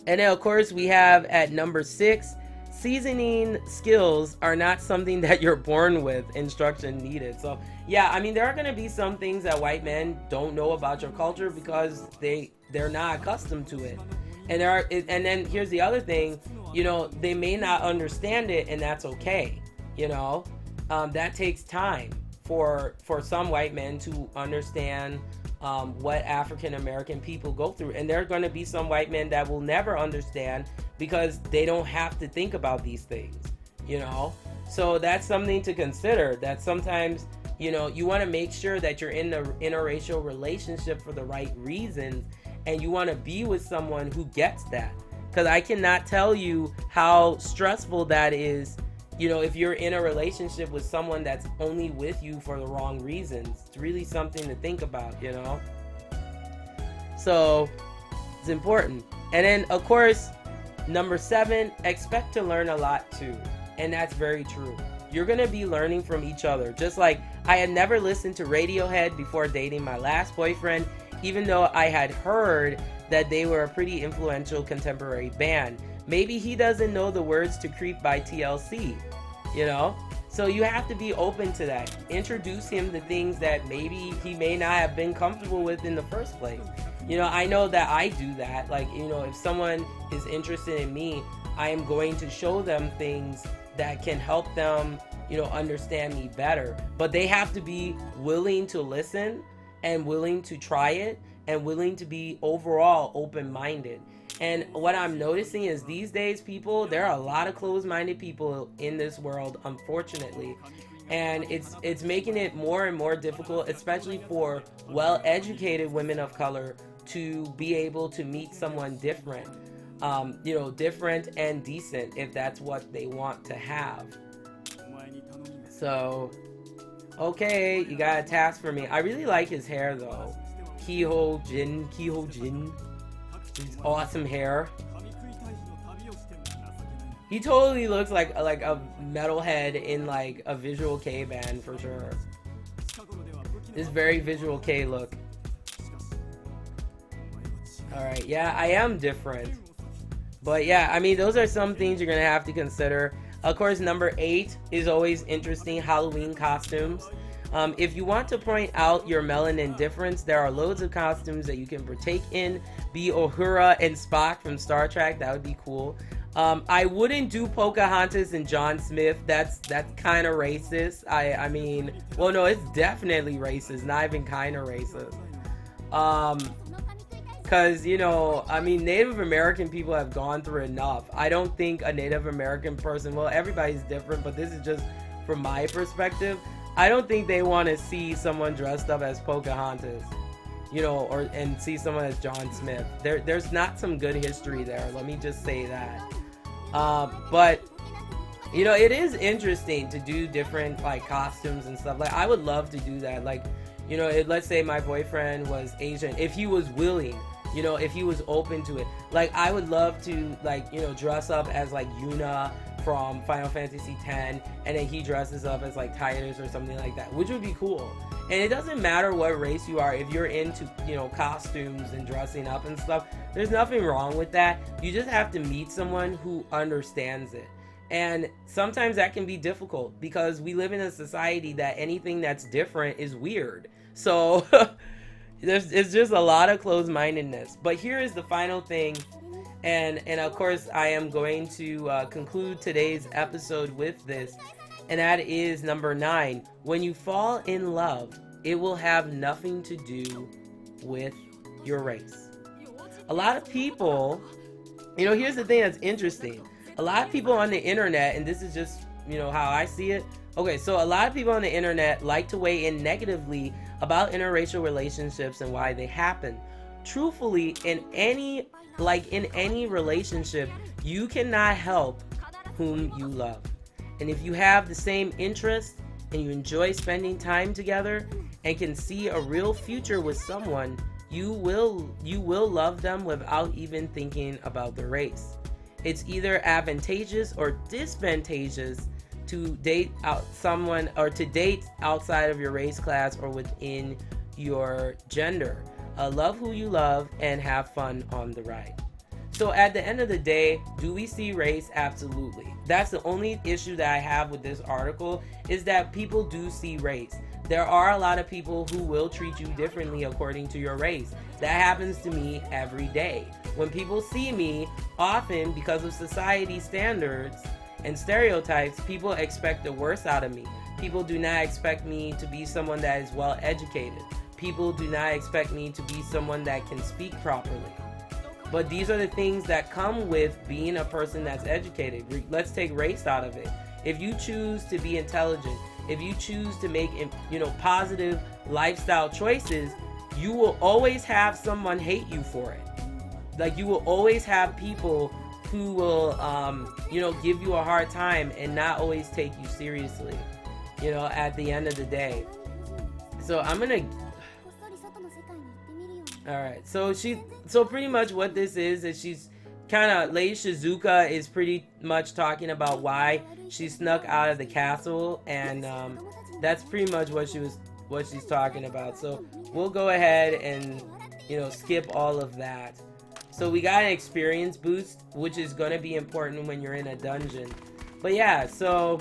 And then, of course, we have at number 6, seasoning skills are not something that you're born with, instruction needed. So yeah, there are going to be some things that white men don't know about your culture because they're not accustomed to it. And then here's the other thing, they may not understand it, and that's okay. That takes time for some white men to understand what African American people go through. And there are going to be some white men that will never understand because they don't have to think about these things, So that's something to consider, that sometimes, you want to make sure that you're in the interracial relationship for the right reasons, and you want to be with someone who gets that. Because I cannot tell you how stressful that is, if you're in a relationship with someone that's only with you for the wrong reasons. It's really something to think about, So it's important. And then, of course, number 7, expect to learn a lot too. And that's very true. You're gonna be learning from each other. Just like I had never listened to Radiohead before dating my last boyfriend, even though I had heard that they were a pretty influential contemporary band. Maybe he doesn't know the words to Creep by TLC, you know? So you have to be open to that. Introduce him to things that maybe he may not have been comfortable with in the first place. You know, I know that I do that. Like, you know, if someone is interested in me, I am going to show them things that can help them, you know, understand me better. But they have to be willing to listen and willing to try it and willing to be overall open-minded. And what I'm noticing is these days, people, there are a lot of closed-minded people in this world, unfortunately. And it's making it more and more difficult, especially for well-educated women of color, to be able to meet someone different. You know, different and decent, if that's what they want to have. So, okay, you got a task for me. I really like his hair, though. Kiho Jin. His awesome hair. He totally looks like a metalhead in like a Visual K band for sure. This very Visual K look. Alright, yeah, I am different. But yeah, I mean, those are some things you're gonna have to consider. Of course, number 8 is always interesting, Halloween costumes. If you want to point out your melanin difference, there are loads of costumes that you can partake in. Be Uhura and Spock from Star Trek, that would be cool. I wouldn't do Pocahontas and John Smith. That's kind of racist. I mean, well, no, it's definitely racist, not even kind of racist. Because, you know, I mean, Native American people have gone through enough. I don't think a Native American person, well, everybody's different, but this is just from my perspective. I don't think they want to see someone dressed up as Pocahontas, you know, and see someone as John Smith. There's not some good history there. Let me just say that. But, you know, it is interesting to do different, like, costumes and stuff. Like, I would love to do that. Like, you know, let's say my boyfriend was Asian. If he was willing, you know, if he was open to it. Like, I would love to, like, you know, dress up as, like, Yuna from Final Fantasy X, and then he dresses up as, like, Titus or something like that, which would be cool. And it doesn't matter what race you are. If you're into, you know, costumes and dressing up and stuff, there's nothing wrong with that. You just have to meet someone who understands it. And sometimes that can be difficult because we live in a society that anything that's different is weird. So it's just a lot of closed-mindedness. But here is the final thing. And of course, I am going to conclude today's episode with this. And that is number 9. When you fall in love, it will have nothing to do with your race. A lot of people, you know, here's the thing that's interesting. A lot of people on the internet, and this is just, you know, how I see it. Okay, so a lot of people on the internet like to weigh in negatively about interracial relationships and why they happen. Truthfully, in any relationship, you cannot help whom you love. And if you have the same interests and you enjoy spending time together and can see a real future with someone, you will love them without even thinking about the race. It's either advantageous or disadvantageous to date out someone or to date outside of your race, class, or within your gender. Love who you love and have fun on the ride. So at the end of the day, do we see race? Absolutely. That's the only issue that I have with this article, is that people do see race. There are a lot of people who will treat you differently according to your race. That happens to me every day. When people see me, often because of society standards and stereotypes, people expect the worst out of me. People do not expect me to be someone that is well educated. People do not expect me to be someone that can speak properly. But these are the things that come with being a person that's educated. Let's take race out of it. If you choose to be intelligent, if you choose to make, you know, positive lifestyle choices, you will always have someone hate you for it. Like, you will always have people who will, you know, give you a hard time and not always take you seriously, you know, at the end of the day. So I'm gonna... Alright, so pretty much what this is she's kind of Lady Shizuka is pretty much talking about why she snuck out of the castle, and that's pretty much what she's talking about. So we'll go ahead and skip all of that. So we got an experience boost, which is gonna be important when you're in a dungeon. But yeah, so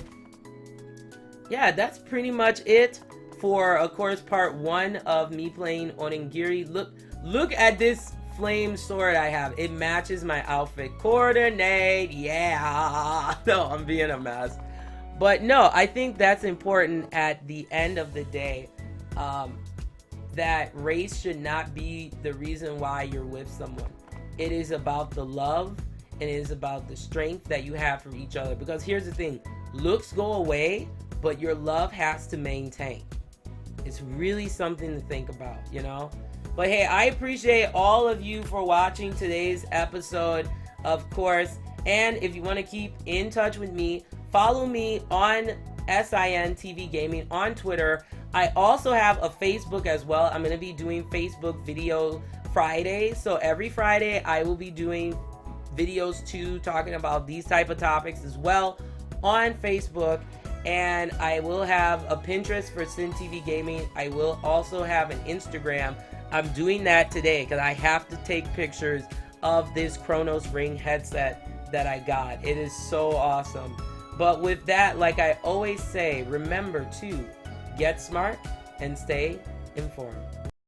yeah, that's pretty much it for, of course, part 1 of me playing Onigiri. Look at this flame sword I have. It matches my outfit. Coordinate, yeah. No, I'm being a mess. But no, I think that's important at the end of the day. That race should not be the reason why you're with someone. It is about the love, and it is about the strength that you have for each other. Because here's the thing, looks go away, but your love has to maintain. It's really something to think about, But hey, I appreciate all of you for watching today's episode, of course. And if you want to keep in touch with me, follow me on SIN TV Gaming on Twitter. I also have a Facebook as well. I'm going to be doing Facebook video Fridays. So every Friday I will be doing videos too, talking about these type of topics as well on Facebook. And I will have a Pinterest for SIN TV Gaming. I will also have an Instagram. I'm doing that today because I have to take pictures of this Chronos Ring headset that I got. It is so awesome. But with that, like I always say, remember to get smart and stay informed.